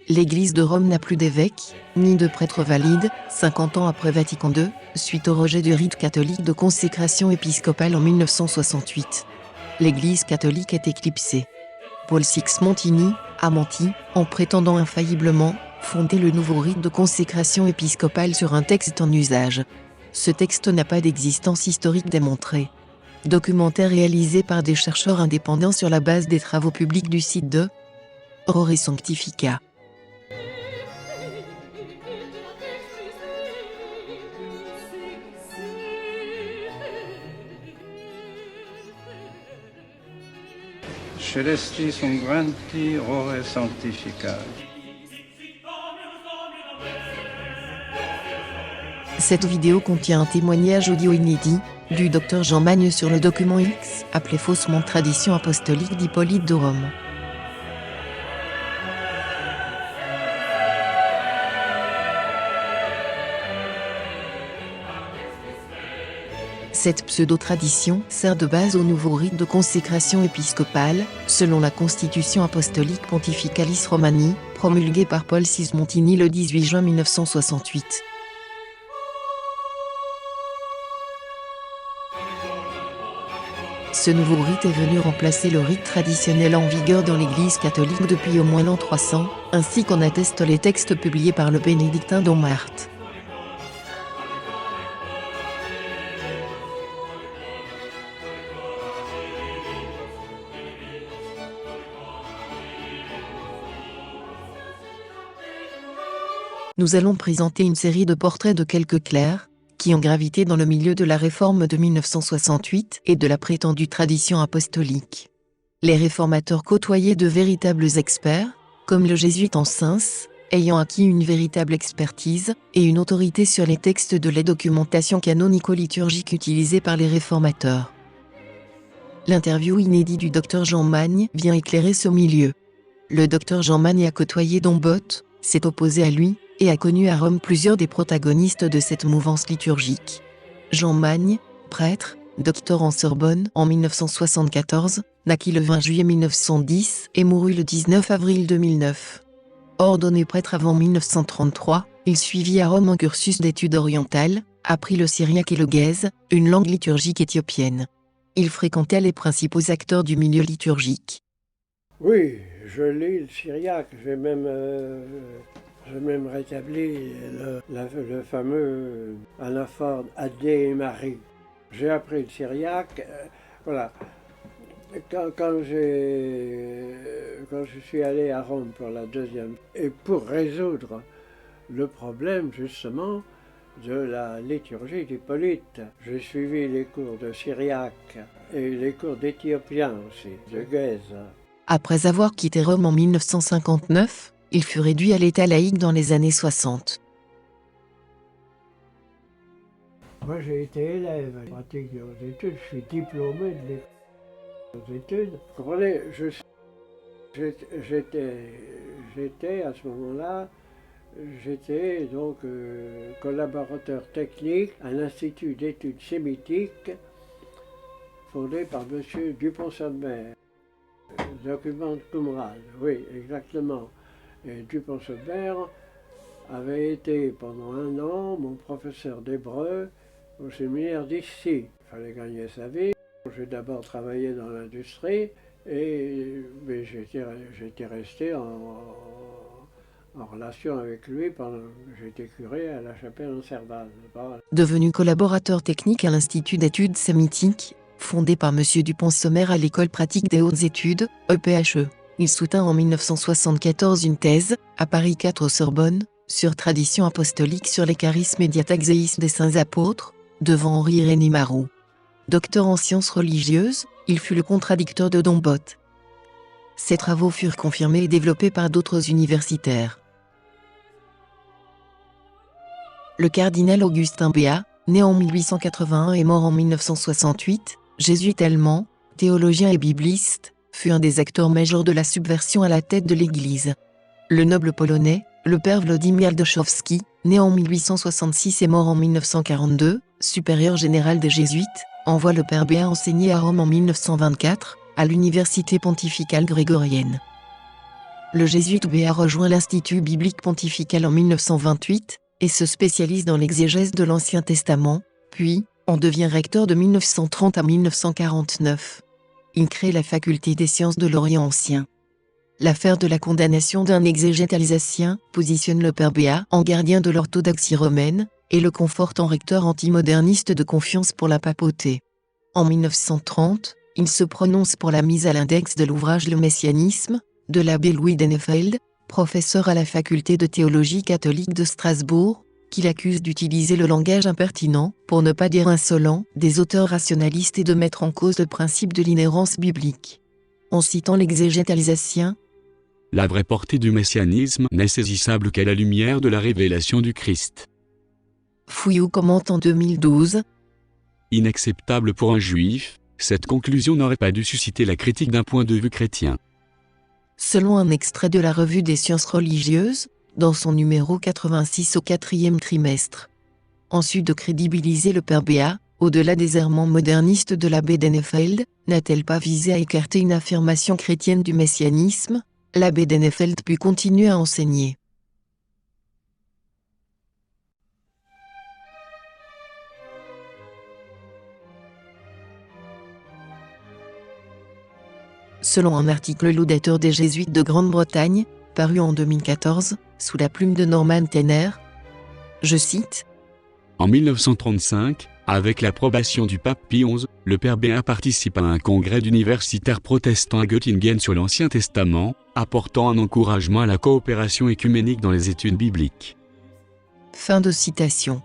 L'Église de Rome n'a plus d'évêque, ni de prêtre valide, 50 ans après Vatican II, suite au rejet du rite catholique de consécration épiscopale en 1968. L'Église catholique est éclipsée. Paul VI Montini a menti, en prétendant infailliblement fonder le nouveau rite de consécration épiscopale sur un texte en usage. Ce texte n'a pas d'existence historique démontrée. Documentaire réalisé par des chercheurs indépendants sur la base des travaux publics du site de Aurore Sanctifica. Celesti songranti Aurore Sanctifica. Cette vidéo contient un témoignage audio inédit du Dr Jean Magne sur le document X, appelé faussement Tradition apostolique d'Hippolyte de Rome. Cette pseudo-tradition sert de base au nouveau rite de consécration épiscopale, selon la Constitution apostolique Pontificalis Romani, promulguée par Paul VI Montini le 18 juin 1968. Ce nouveau rite est venu remplacer le rite traditionnel en vigueur dans l'Église catholique depuis au moins l'an 300, ainsi qu'en attestent les textes publiés par le bénédictin Don Marthe. Nous allons présenter une série de portraits de quelques clercs, qui ont gravité dans le milieu de la réforme de 1968 et de la prétendue tradition apostolique. Les réformateurs côtoyaient de véritables experts, comme le jésuite Ansens, ayant acquis une véritable expertise et une autorité sur les textes de la documentation canonico-liturgique utilisée par les réformateurs. L'interview inédite du Dr Jean Magne vient éclairer ce milieu. Le Dr Jean Magne a côtoyé Don Bott, s'est opposé à lui, et a connu à Rome plusieurs des protagonistes de cette mouvance liturgique. Jean Magne, prêtre, docteur en Sorbonne en 1974, naquit le 20 juillet 1910 et mourut le 19 avril 2009. Ordonné prêtre avant 1933, il suivit à Rome un cursus d'études orientales, apprit le syriaque et le guèze, une langue liturgique éthiopienne. Il fréquentait les principaux acteurs du milieu liturgique. Oui, je lis le syriaque, j'ai même rétabli le fameux anaphore Adé et Marie. J'ai appris le syriaque, voilà. Quand je suis allé à Rome pour la deuxième, et pour résoudre le problème justement de la liturgie d'Hippolyte, j'ai suivi les cours de syriaque et les cours d'éthiopien aussi, de guèze. Après avoir quitté Rome en 1959, il fut réduit à l'état laïque dans les années 60. Moi j'ai été élève, je pratique aux études, je suis diplômé de l'école aux études. Vous comprenez, j'étais à ce moment-là, j'étais donc collaborateur technique à l'Institut d'études sémitiques fondé par M. Dupont-Sommer. Document de Qumran, oui, exactement. Et Dupont-Sommer avait été pendant 1 an mon professeur d'hébreu au séminaire d'ici. Il fallait gagner sa vie. J'ai d'abord travaillé dans l'industrie, mais j'étais resté en relation avec lui pendant que j'étais curé à la chapelle en Serval. Devenu collaborateur technique à l'Institut d'études sémitiques, fondé par M. Dupont-Sommer à l'École pratique des hautes études, EPHE. Il soutint en 1974 une thèse, à Paris 4 au Sorbonne, sur tradition apostolique sur les charismes et diataxéisme des saints apôtres, devant Henri-Irénée Marot. Docteur en sciences religieuses, il fut le contradicteur de Don Bott. Ses travaux furent confirmés et développés par d'autres universitaires. Le cardinal Augustin Béat, né en 1881 et mort en 1968, jésuite allemand, théologien et bibliste, fut un des acteurs majeurs de la subversion à la tête de l'Église. Le noble polonais, le père Włodzimierz Dąchowski, né en 1866 et mort en 1942, supérieur général des Jésuites, envoie le père Béat enseigner à Rome en 1924, à l'université pontificale grégorienne. Le jésuite Béat rejoint l'Institut biblique pontifical en 1928 et se spécialise dans l'exégèse de l'Ancien Testament, puis en devient recteur de 1930 à 1949. Il crée la faculté des sciences de l'Orient ancien. L'affaire de la condamnation d'un exégète alsacien positionne le père Béat en gardien de l'orthodoxie romaine et le conforte en recteur antimoderniste de confiance pour la papauté. En 1930, il se prononce pour la mise à l'index de l'ouvrage Le Messianisme, de l'abbé Louis Dennefeld, professeur à la faculté de théologie catholique de Strasbourg, qu'il accuse d'utiliser le langage impertinent, pour ne pas dire insolent, des auteurs rationalistes et de mettre en cause le principe de l'inhérence biblique. En citant l'exégète alsacien, « La vraie portée du messianisme n'est saisissable qu'à la lumière de la révélation du Christ. » Fouillou commente en 2012. Inacceptable pour un juif, cette conclusion n'aurait pas dû susciter la critique d'un point de vue chrétien. Selon un extrait de la Revue des sciences religieuses, dans son numéro 86 au 4e trimestre. Ensuite de crédibiliser le père Béat, au-delà des errements modernistes de l'abbé Dennefeld, n'a-t-elle pas visé à écarter une affirmation chrétienne du messianisme? L'abbé Dennefeld put continuer à enseigner. Selon un article laudateur des Jésuites de Grande-Bretagne, paru en 2014, sous la plume de Norman Tenner, je cite, « En 1935, avec l'approbation du pape Pie XI, le père Béat participe à un congrès d'universitaires protestants à Göttingen sur l'Ancien Testament, apportant un encouragement à la coopération écuménique dans les études bibliques. » Fin de citation.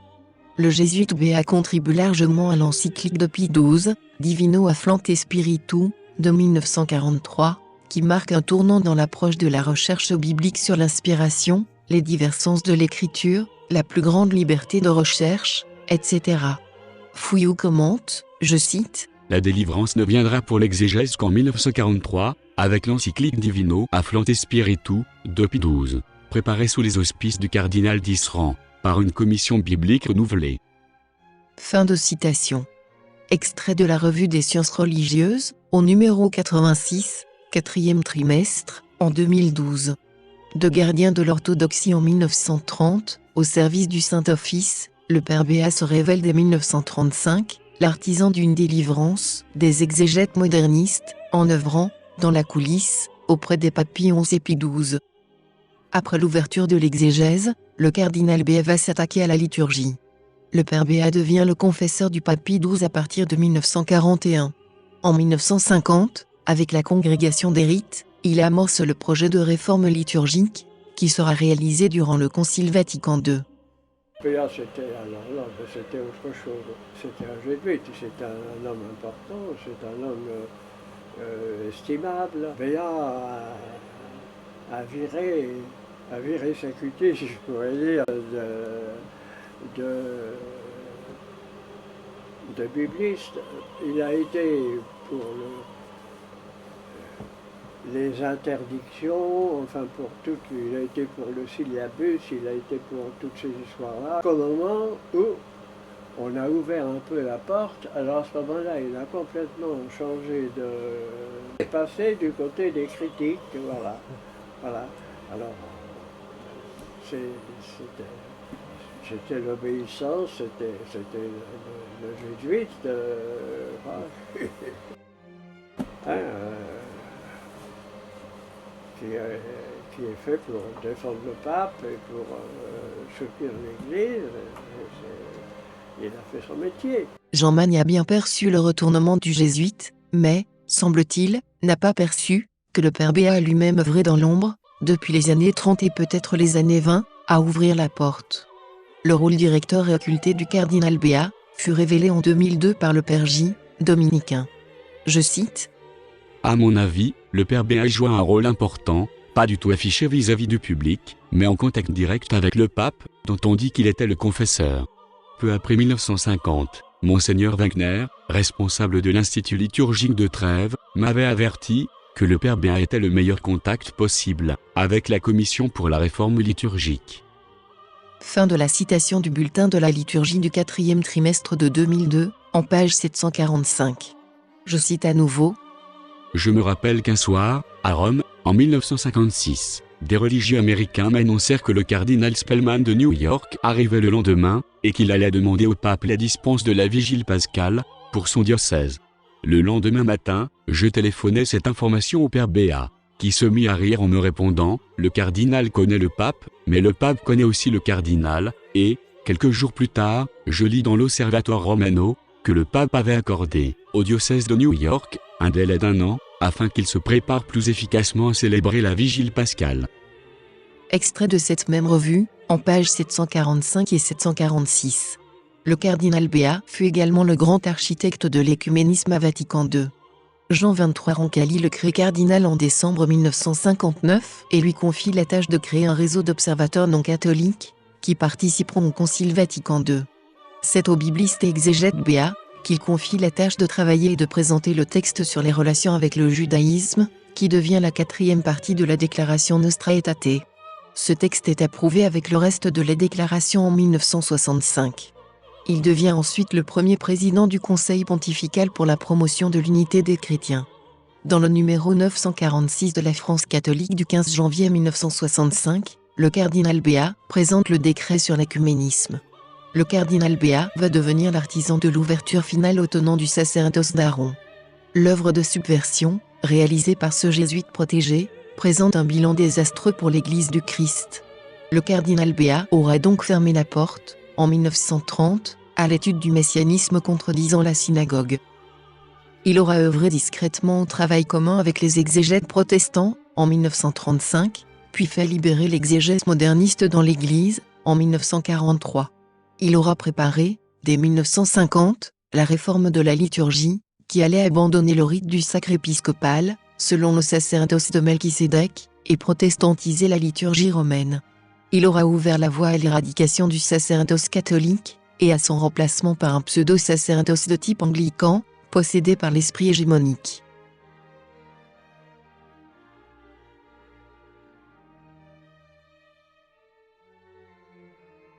Le jésuite Béat contribue largement à l'encyclique de Pie XII, Divino Afflante Spiritu, de 1943, qui marque un tournant dans l'approche de la recherche biblique sur l'inspiration, les divers sens de l'écriture, la plus grande liberté de recherche, etc. Fouillou commente, je cite, « La délivrance ne viendra pour l'exégèse qu'en 1943, avec l'encyclique Divino Afflante Spiritu, de Pie XII, préparée sous les auspices du cardinal d'Isran, par une commission biblique renouvelée. » Fin de citation. Extrait de la Revue des sciences religieuses, au numéro 86, 4e trimestre, en 2012. De gardien de l'orthodoxie en 1930, au service du Saint-Office, le père Béat se révèle dès 1935, l'artisan d'une délivrance, des exégètes modernistes, en œuvrant, dans la coulisse, auprès des papes Pie XI et Pie XII. Après l'ouverture de l'exégèse, le cardinal Béat va s'attaquer à la liturgie. Le père Béat devient le confesseur du pape Pie XII à partir de 1941. En 1950, avec la congrégation des rites, il amorce le projet de réforme liturgique, qui sera réalisé durant le Concile Vatican II. Béat, c'était autre chose. C'était un jésuite, c'était un homme important, c'est un homme estimable. Béat a viré sa cutie, si je pourrais dire, de bibliste. Il a été pour les interdictions, enfin pour tout, il a été pour le syllabus, il a été pour toutes ces histoires-là. Au moment où on a ouvert un peu la porte, alors à ce moment-là, il a complètement changé de passé du côté des critiques, voilà. Alors, c'était l'obéissance, c'était le jésuite, qui est fait pour défendre le pape et pour soutenir l'Église. Il a fait son métier. Jean Magne a bien perçu le retournement du jésuite, mais, semble-t-il, n'a pas perçu que le père Béat lui-même œuvrait dans l'ombre, depuis les années 30 et peut-être les années 20, à ouvrir la porte. Le rôle directeur et occulté du cardinal Béat fut révélé en 2002 par le père J. dominicain. Je cite, « À mon avis, le père Béat joua un rôle important, pas du tout affiché vis-à-vis du public, mais en contact direct avec le pape, dont on dit qu'il était le confesseur. Peu après 1950, Monseigneur Wagner, responsable de l'Institut liturgique de Trèves, m'avait averti que le père Béat était le meilleur contact possible avec la commission pour la réforme liturgique. » Fin de la citation du bulletin de la liturgie du 4e trimestre de 2002, en page 745. Je cite à nouveau. « Je me rappelle qu'un soir, à Rome, en En 1956, des religieux américains m'annoncèrent que le cardinal Spellman de New York arrivait le lendemain, et qu'il allait demander au pape la dispense de la vigile pascale, pour son diocèse. Le lendemain matin, je téléphonai cette information au père Béat, qui se mit à rire en me répondant « Le cardinal connaît le pape, mais le pape connaît aussi le cardinal », et, quelques jours plus tard, je lis dans l'Osservatoire Romano, que le pape avait accordé, au diocèse de New York, un délai d'1 an, afin qu'il se prépare plus efficacement à célébrer la vigile pascale. Extrait de cette même revue, en pages 745 et 746. Le cardinal Béat fut également le grand architecte de l'écuménisme à Vatican II. Jean XXIII Roncalli le crée cardinal en décembre 1959 et lui confie la tâche de créer un réseau d'observateurs non catholiques qui participeront au Concile Vatican II. C'est au bibliste et exégète Béat qu'il confie la tâche de travailler et de présenter le texte sur les relations avec le judaïsme, qui devient la 4e partie de la déclaration Nostra Aetate. Ce texte est approuvé avec le reste de la déclaration en 1965. Il devient ensuite le premier président du Conseil pontifical pour la promotion de l'unité des chrétiens. Dans le numéro 946 de la France catholique du 15 janvier 1965, le cardinal Béat présente le décret sur l'écuménisme. Le cardinal Béat va devenir l'artisan de l'ouverture finale au tenant du sacerdoce d'Aaron. L'œuvre de subversion, réalisée par ce jésuite protégé, présente un bilan désastreux pour l'Église du Christ. Le cardinal Béat aura donc fermé la porte, en 1930, à l'étude du messianisme contredisant la synagogue. Il aura œuvré discrètement au travail commun avec les exégètes protestants, en 1935, puis fait libérer l'exégèse moderniste dans l'Église, en 1943. Il aura préparé, dès 1950, la réforme de la liturgie, qui allait abandonner le rite du sacre épiscopal, selon le sacerdoce de Melchisédek, et protestantiser la liturgie romaine. Il aura ouvert la voie à l'éradication du sacerdoce catholique, et à son remplacement par un pseudo-sacerdoce de type anglican, possédé par l'esprit hégémonique.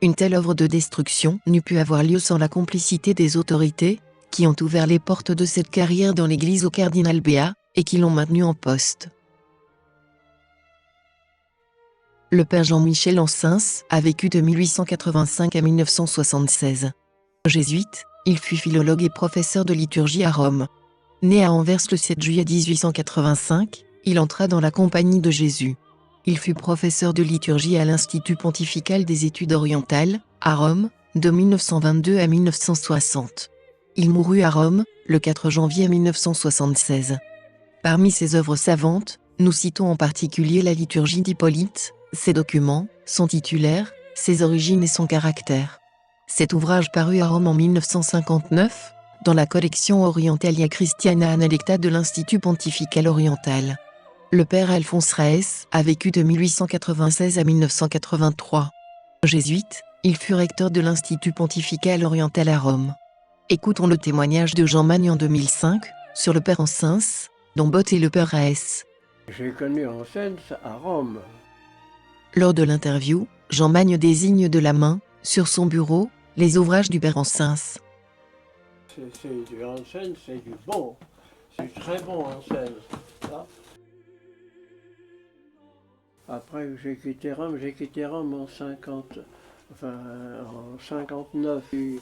Une telle œuvre de destruction n'eût pu avoir lieu sans la complicité des autorités, qui ont ouvert les portes de cette carrière dans l'Église au cardinal Béat, et qui l'ont maintenu en poste. Le père Jean-Michel Ansens a vécu de 1885 à 1976. Jésuite, il fut philologue et professeur de liturgie à Rome. Né à Anvers le 7 juillet 1885, il entra dans la Compagnie de Jésus. Il fut professeur de liturgie à l'Institut pontifical des études orientales, à Rome, de 1922 à 1960. Il mourut à Rome, le 4 janvier 1976. Parmi ses œuvres savantes, nous citons en particulier la liturgie d'Hippolyte, ses documents, son titulaire, ses origines et son caractère. Cet ouvrage parut à Rome en 1959, dans la collection Orientalia Christiana Analecta de l'Institut pontifical oriental. Le père Alphonse Raes a vécu de 1896 à 1983. Jésuite, il fut recteur de l'Institut pontifical oriental à Rome. Écoutons le témoignage de Jean Magne en 2005, sur le père Ansens, dont Bott et le père Raes. J'ai connu Ansens à Rome. Lors de l'interview, Jean Magne désigne de la main, sur son bureau, les ouvrages du père Ansens. C'est du Ansens, c'est du bon. C'est très bon Ansens. Ça. Après que j'ai quitté Rome en 59. Et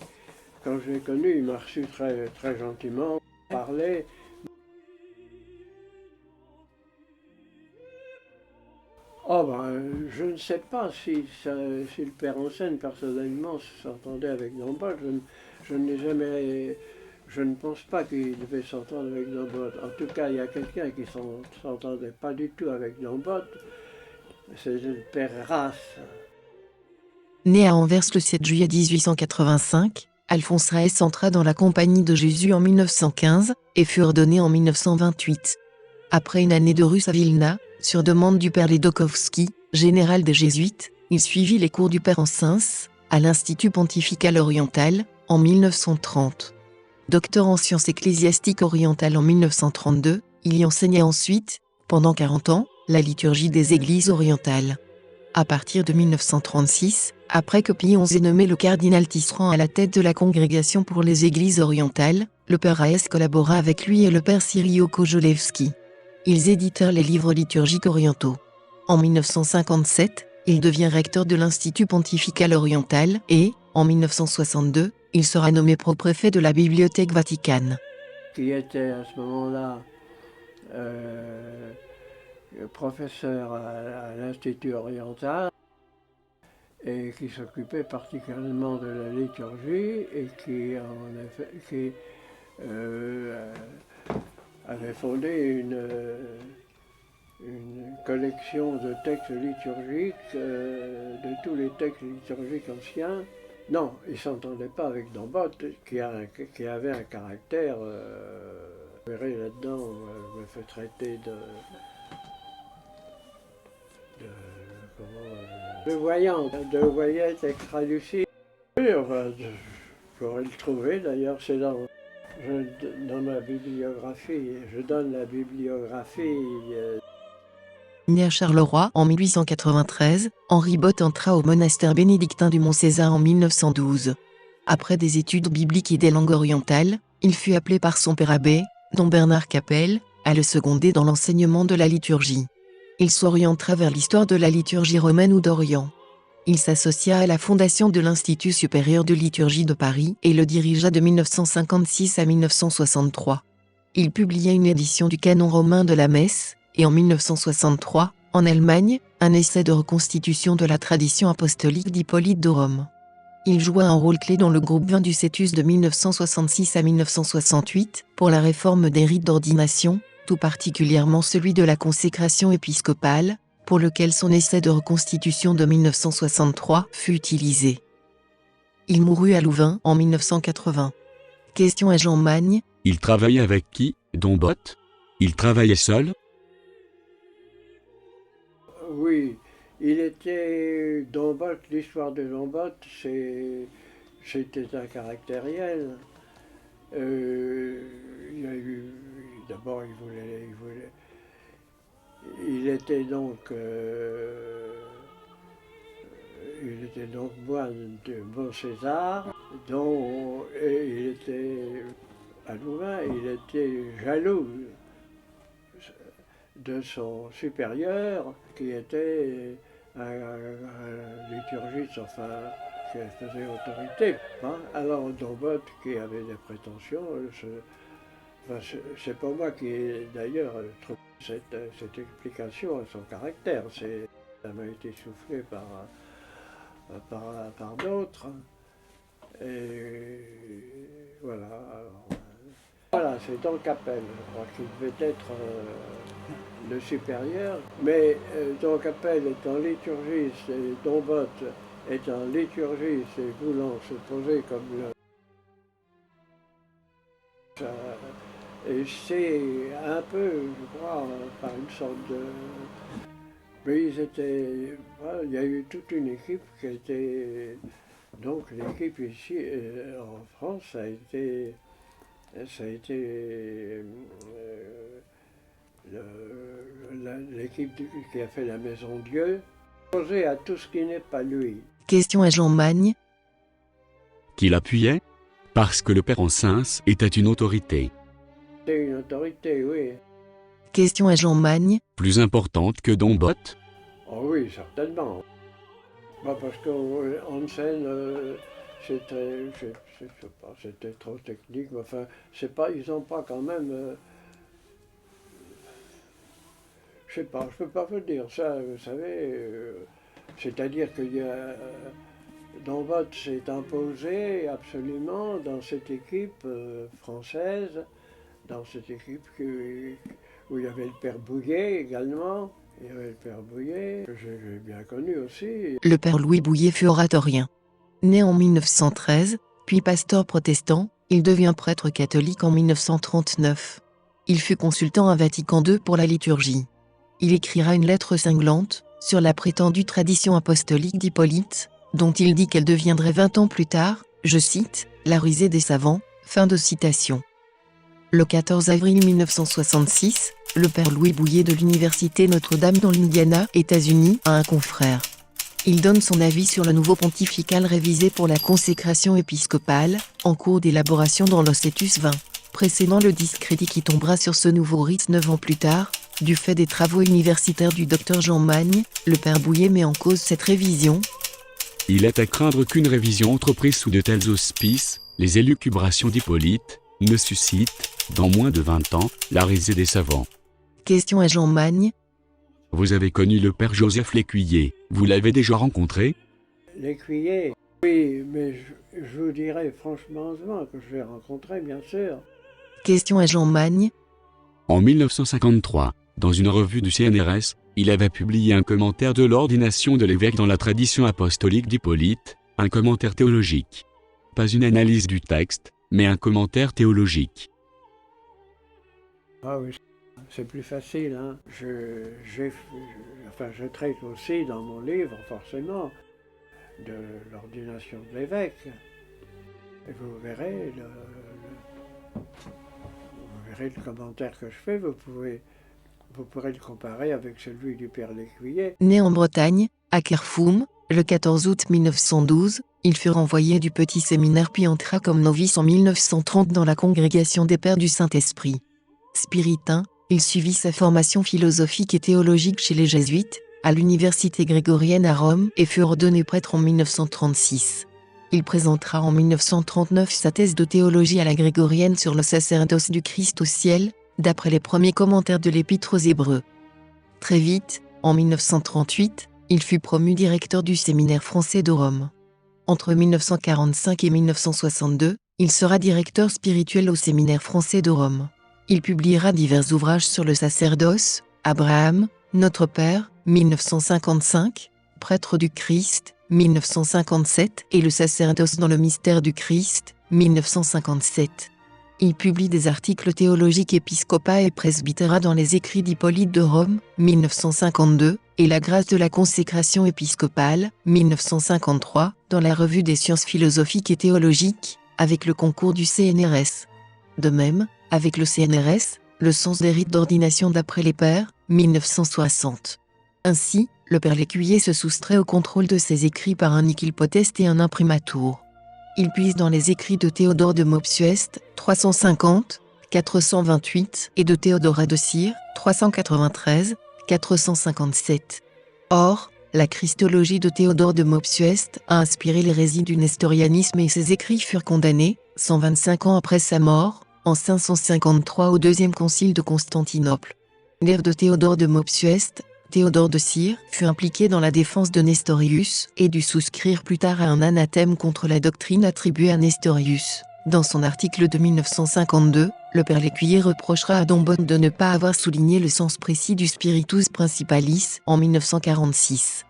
quand je l'ai connu, il m'a reçu très, très gentiment, parlait. Oh ben, je ne sais pas si le père Ansens personnellement s'entendait avec Don Bott. Je ne pense pas qu'il devait s'entendre avec Don Bott. En tout cas, il y a quelqu'un qui ne s'entendait pas du tout avec Don Bott. C'est le père Raas. Né à Anvers le 7 juillet 1885, Alphonse Raes entra dans la Compagnie de Jésus en 1915 et fut ordonné en 1928. Après une année de russe à Vilna, sur demande du père Ledokowski, général des Jésuites, il suivit les cours du père Ansens, à l'Institut pontifical oriental, en 1930. Docteur en sciences ecclésiastiques orientales en 1932, il y enseignait ensuite, pendant 40 ans, la liturgie des églises orientales. À partir de 1936, après que Pie XI ait nommé le cardinal Tisserand à la tête de la Congrégation pour les églises orientales, le père Raes collabora avec lui et le père Cyriaco Kojolewski. Ils éditèrent les livres liturgiques orientaux. En 1957, il devient recteur de l'Institut pontifical oriental et, en 1962, il sera nommé pro-préfet de la Bibliothèque Vaticane. Qui était à ce moment-là professeur à l'Institut oriental et qui s'occupait particulièrement de la liturgie et qui avait fondé une collection de textes liturgiques, de tous les textes liturgiques anciens. Non, il ne s'entendait pas avec Dambot, qui avait un caractère... vous verrez là-dedans, je me fais traiter de voyante extra-lucide. Oui, enfin, je pourrais le trouver, d'ailleurs, c'est dans ma bibliographie. Je donne la bibliographie... Né à Charleroi en 1893, Henri Bott entra au monastère bénédictin du Mont-César en 1912. Après des études bibliques et des langues orientales, il fut appelé par son père abbé, dont Bernard Capel, à le seconder dans l'enseignement de la liturgie. Il s'orientera vers l'histoire de la liturgie romaine ou d'Orient. Il s'associa à la fondation de l'Institut supérieur de liturgie de Paris et le dirigea de 1956 à 1963. Il publia une édition du canon romain de la messe, et en 1963, en Allemagne, un essai de reconstitution de la tradition apostolique d'Hippolyte de Rome. Il joua un rôle clé dans le groupe 20 du Cétus de 1966 à 1968 pour la réforme des rites d'ordination, tout particulièrement celui de la consécration épiscopale, pour lequel son essai de reconstitution de 1963 fut utilisé. Il mourut à Louvain en 1980. Question à Jean Magne. Il travaillait avec qui, Dambot? Il travaillait seul? Oui, il était Dambot, l'histoire de Dambot, c'était un caractériel. Il y a eu, d'abord il était donc moine de Mont-César, et il était à Louvain, il était jaloux de son supérieur qui était un liturgiste, enfin, qui faisait autorité. Hein. Alors Dambot, qui avait des prétentions, c'est pas moi qui, d'ailleurs, trouve cette explication à son caractère. Ça m'a été soufflé par d'autres. Et voilà. Voilà, c'est dans Capel, je crois qu'il devait être le supérieur. Mais Don Capel étant liturgiste et Dambot étant liturgiste et voulant se poser comme et c'est un peu, je crois, par une sorte de... Mais ils étaient... Voilà, il y a eu toute une équipe qui était... Donc l'équipe ici, en France, ça a été l'équipe qui a fait la Maison Dieu, opposée à tout ce qui n'est pas lui. Question à Jean Magne. Qui l'appuyait? Parce que le père Encens était une autorité. C'est une autorité, oui. Question à Jean Magne. Plus importante que Dambot? Oh oui, certainement. Bah parce qu'en scène, c'était trop technique. Enfin, ils n'ont pas quand même... je sais pas, je peux pas vous dire ça, vous savez. C'est-à-dire qu'il y a... Dambot s'est imposé absolument dans cette équipe française, dans cette équipe où il y avait le père Bouillet également. Il y avait le père Bouillet, que j'ai bien connu aussi. Le père Louis Bouillet fut oratorien. Né en 1913, puis pasteur protestant, il devient prêtre catholique en 1939. Il fut consultant à Vatican II pour la liturgie. Il écrira une lettre cinglante sur la prétendue tradition apostolique d'Hippolyte, dont il dit qu'elle deviendrait 20 ans plus tard, je cite, la risée des savants, fin de citation. Le 14 avril 1966, le père Louis Bouillet de l'Université Notre-Dame dans l'Indiana, États-Unis, a un confrère. Il donne son avis sur le nouveau pontifical révisé pour la consécration épiscopale, en cours d'élaboration dans le Cétus 20, précédant le discrédit qui tombera sur ce nouveau rite 9 ans plus tard, Du fait des travaux universitaires du docteur Jean Magne, le père Bouillet met en cause cette révision. Il est à craindre qu'une révision entreprise sous de tels auspices, les élucubrations d'Hippolyte, ne suscite, dans moins de 20 ans, la risée des savants. Question à Jean Magne. Vous avez connu le père Joseph L'Écuyer, vous l'avez déjà rencontré? L'Écuyer, oui, mais je vous dirais franchement que je l'ai rencontré, bien sûr. Question à Jean Magne. En 1953, dans une revue du CNRS, il avait publié un commentaire de l'ordination de l'évêque dans la tradition apostolique d'Hippolyte, un commentaire théologique. Pas une analyse du texte, mais un commentaire théologique. Ah oui, c'est plus facile, hein. Je traite aussi dans mon livre, forcément, de l'ordination de l'évêque. Et vous verrez le commentaire que je fais, vous pourrez le comparer avec celui du père L'Écuyer. Né en Bretagne, à Kerfoum, le 14 août 1912, il fut renvoyé du petit séminaire puis entra comme novice en 1930 dans la congrégation des Pères du Saint-Esprit. Spiritain, il suivit sa formation philosophique et théologique chez les Jésuites, à l'université grégorienne à Rome et fut ordonné prêtre en 1936. Il présentera en 1939 sa thèse de théologie à la grégorienne sur le sacerdoce du Christ au ciel, d'après les premiers commentaires de l'Épître aux Hébreux. Très vite, en 1938, il fut promu directeur du séminaire français de Rome. Entre 1945 et 1962, il sera directeur spirituel au séminaire français de Rome. Il publiera divers ouvrages sur le sacerdoce, Abraham, Notre Père, 1955, Prêtre du Christ, 1957 et le sacerdoce dans le mystère du Christ, 1957. Il publie des articles théologiques épiscopat et presbytérat dans les écrits d'Hippolyte de Rome, 1952, et la grâce de la consécration épiscopale, 1953, dans la revue des sciences philosophiques et théologiques, avec le concours du CNRS. De même, avec le CNRS, le sens des rites d'ordination d'après les pères, 1960. Ainsi, le père L'Écuyer se soustrait au contrôle de ses écrits par un nihilpotest et un imprimatur. Il puise dans les écrits de Théodore de Mopsueste, 350, 428, et de Théodora de Cire, 393, 457. Or, la christologie de Théodore de Mopsueste a inspiré l'hérésie du nestorianisme et ses écrits furent condamnés, 125 ans après sa mort, en 553 au deuxième concile de Constantinople. L'ère de Théodore de Mopsueste, Théodore de Cire, fut impliqué dans la défense de Nestorius et dut souscrire plus tard à un anathème contre la doctrine attribuée à Nestorius. Dans son article de 1952, le père L'Écuyer reprochera à Dombonne de ne pas avoir souligné le sens précis du Spiritus Principalis en 1946.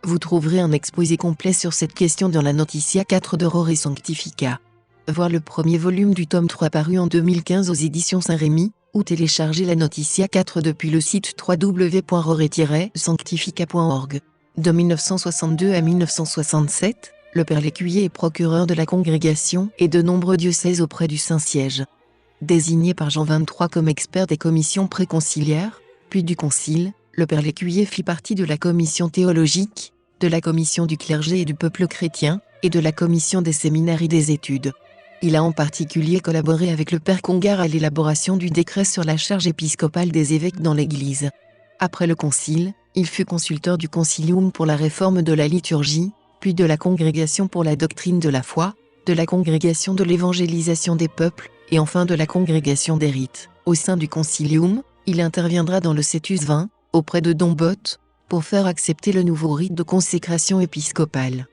Vous trouverez un exposé complet sur cette question dans la Notitia 4 de Rore Sanctifica. Voir le premier volume du tome 3 paru en 2015 aux éditions Saint-Rémy, ou télécharger la Notitia 4 depuis le site www.rore-sanctifica.org. De 1962 à 1967, le père L'Écuyer est procureur de la congrégation et de nombreux diocèses auprès du Saint-Siège. Désigné par Jean XXIII comme expert des commissions préconciliaires, puis du concile, le père L'Écuyer fit partie de la commission théologique, de la commission du clergé et du peuple chrétien, et de la commission des séminaires et des études. Il a en particulier collaboré avec le père Congar à l'élaboration du décret sur la charge épiscopale des évêques dans l'Église. Après le concile, il fut consulteur du Concilium pour la réforme de la liturgie, puis de la Congrégation pour la doctrine de la foi, de la Congrégation de l'évangélisation des peuples, et enfin de la Congrégation des rites. Au sein du Concilium, il interviendra dans le Cetus 20, auprès de Dombotte, pour faire accepter le nouveau rite de consécration épiscopale.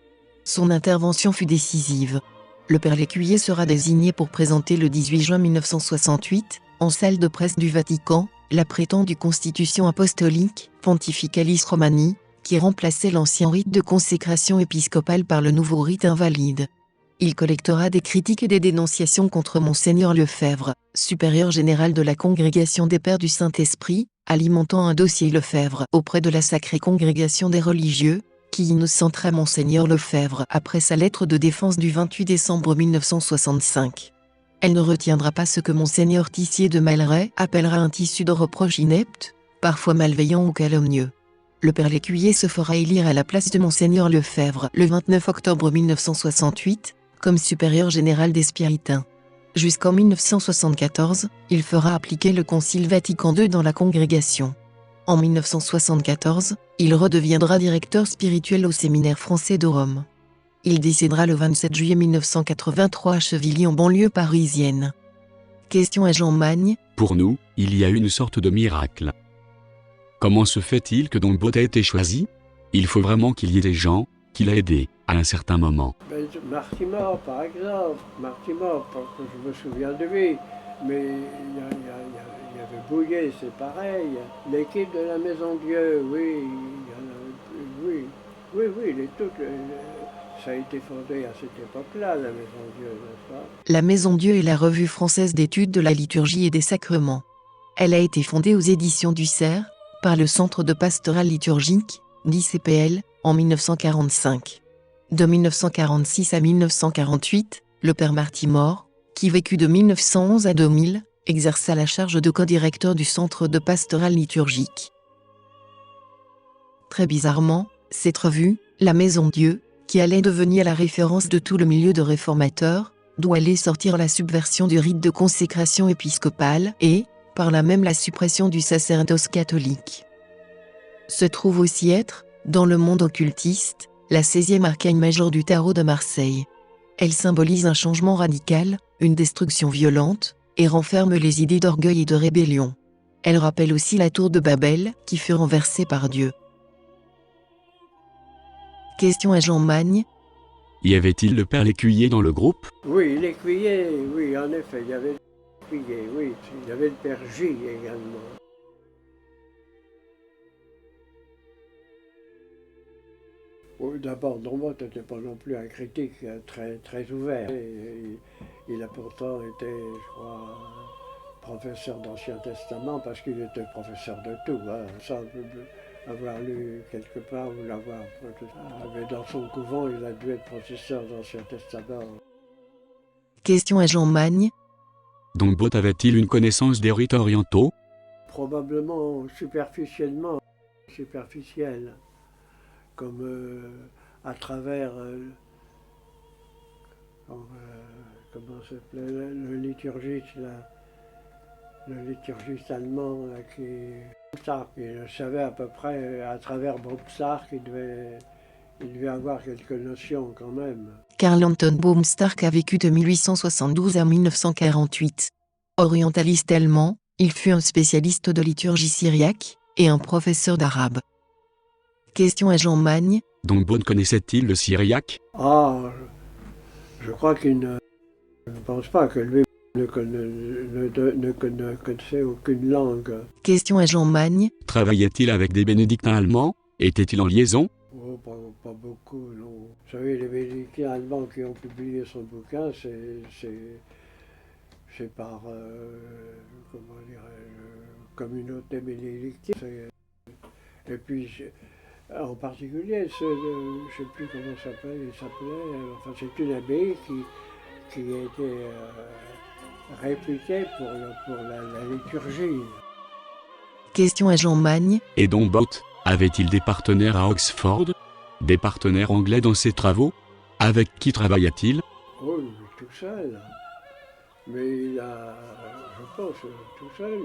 Son intervention fut décisive. Le père L'Écuyer sera désigné pour présenter le 18 juin 1968, en salle de presse du Vatican, la prétendue Constitution apostolique, Pontificalis Romani, qui remplaçait l'ancien rite de consécration épiscopale par le nouveau rite invalide. Il collectera des critiques et des dénonciations contre Monseigneur Lefebvre, supérieur général de la Congrégation des Pères du Saint-Esprit, alimentant un dossier Lefebvre auprès de la Sacrée Congrégation des religieux, qui innocentera Monseigneur Lefebvre après sa lettre de défense du 28 décembre 1965. Elle ne retiendra pas ce que Monseigneur Tissier de Malray appellera un tissu de reproches ineptes, parfois malveillants ou calomnieux. Le père L'Écuyer se fera élire à la place de Monseigneur Lefebvre le 29 octobre 1968, comme supérieur général des Spiritains. Jusqu'en 1974, il fera appliquer le Concile Vatican II dans la congrégation. En 1974, il redeviendra directeur spirituel au séminaire français de Rome. Il décédera le 27 juillet 1983 à Chevilly en banlieue parisienne. Question à Jean Magne. Pour nous, il y a une sorte de miracle. Comment se fait-il que Don Bot a été choisi? Il faut vraiment qu'il y ait des gens qu'il a aidés à un certain moment. Martimor, par exemple. Martimor, parce que je me souviens de lui. Mais il y avait Bouillet, c'est pareil. L'équipe de la Maison Dieu, oui. Ça a été fondé à cette époque-là, la Maison Dieu, n'est-ce pas? La Maison Dieu est la revue française d'études de la liturgie et des sacrements. Elle a été fondée aux éditions du Cerf, par le Centre de Pastoral Liturgique, l'ICPL, en 1945. De 1946 à 1948, le père Martimor, qui vécut de 1911 à 2000, exerça la charge de co-directeur du Centre de Pastoral Liturgique. Très bizarrement, cette revue, La Maison Dieu, qui allait devenir la référence de tout le milieu de réformateurs, d'où allait sortir la subversion du rite de consécration épiscopale et, par là même la suppression du sacerdoce catholique. Se trouve aussi être, dans le monde occultiste, la 16e arcane majeure du tarot de Marseille. Elle symbolise un changement radical, une destruction violente, et renferme les idées d'orgueil et de rébellion. Elle rappelle aussi la tour de Babel, qui fut renversée par Dieu. Question à Jean Magne. Y avait-il le père Lécuyer dans le groupe? Oui, l'écuyer, oui, en effet, il y avait l'écuyer, oui. Il y avait le père J également. D'abord, Don Bot n'était pas non plus un critique très ouvert. Il a pourtant été, je crois, professeur d'Ancien Testament parce qu'il était professeur de tout. Hein. Sans avoir lu quelque part ou l'avoir. Mais dans son couvent, il a dû être professeur d'Ancien Testament. Question à Jean Magne. Don Bot avait-il une connaissance des rites orientaux? Probablement superficielle. Comme à travers, comment s'appelait le liturgiste, là, le liturgiste allemand, là, Stark, il savait à peu près, à travers Stark, il devait avoir quelques notions quand même. Karl Anton Baumstark a vécu de 1872 à 1948. Orientaliste allemand, il fut un spécialiste de liturgie syriaque, et un professeur d'arabe. Question à Jean Magne. Don Bot connaissait-il le syriaque? Ah, je crois qu'il ne pense pas que lui ne connaissait aucune langue. Question à Jean Magne. Travaillait-il avec des bénédictins allemands? Était-il en liaison? Oh, pas beaucoup, non. Vous savez, les bénédictins allemands qui ont publié son bouquin, c'est par, comment dirais-je, communauté bénédictine. Et puis, en particulier, je ne sais plus comment il s'appelait, enfin c'est une abbaye qui était réputée pour la liturgie. Question à Jean Magne. Et Don Bot, avait-il des partenaires à Oxford? Des partenaires anglais dans ses travaux? Avec qui travailla-t-il? Oh, tout seul. Mais il a, je pense, tout seul,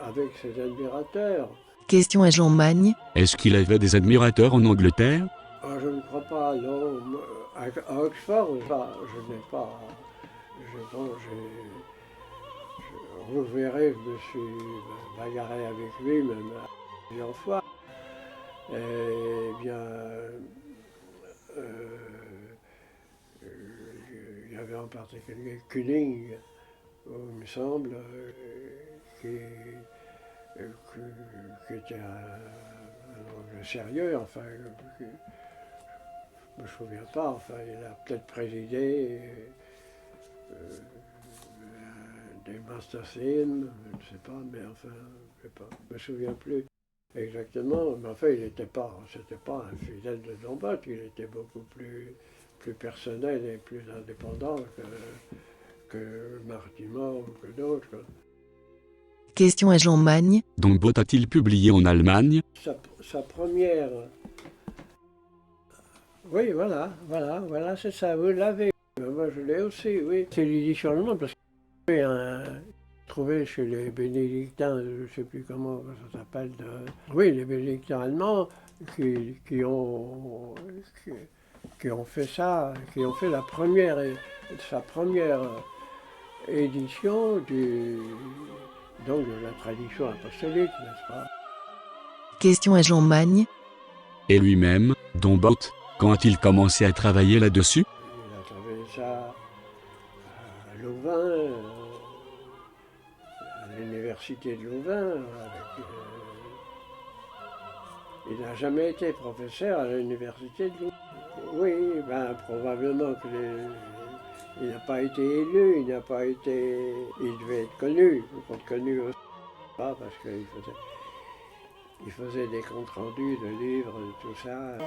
avec ses admirateurs. Question à Jean Magne. Est-ce qu'il avait des admirateurs en Angleterre? Ah, je ne crois pas, non. À Oxford, je n'ai pas. Vous verrez, je me suis bagarré avec lui, même plusieurs fois. Eh bien, il y avait en particulier Kuning, il me semble, qui était un angle sérieux, enfin, je ne me souviens pas, enfin, il a peut-être présidé des Master Film, je ne sais pas, mais enfin, je ne me souviens plus exactement, mais enfin, c'était pas un fidèle de Don Bot, il était beaucoup plus personnel et plus indépendant que Martimor ou que d'autres. Question à Jean Magne. Don Bot a-t-il publié en Allemagne? Sa première... Oui, voilà, c'est ça, vous l'avez. Moi, je l'ai aussi, oui. C'est l'édition allemande, parce qu'il y a trouvé chez les bénédictins, je ne sais plus comment ça s'appelle, oui, les bénédictins allemands qui ont fait ça, qui ont fait sa première édition donc de la tradition apostolique, n'est-ce pas? Question à Jean Magne. Et lui-même, Don Bot, quand a-t-il commencé à travailler là-dessus? Il a travaillé ça à Louvain, à l'université de Louvain. Il n'a jamais été professeur à l'université de Louvain. Oui, ben, probablement qu'il n'a pas été élu, il devait être connu, connu aussi, pas parce qu'il faisait des comptes rendus de livres, tout ça.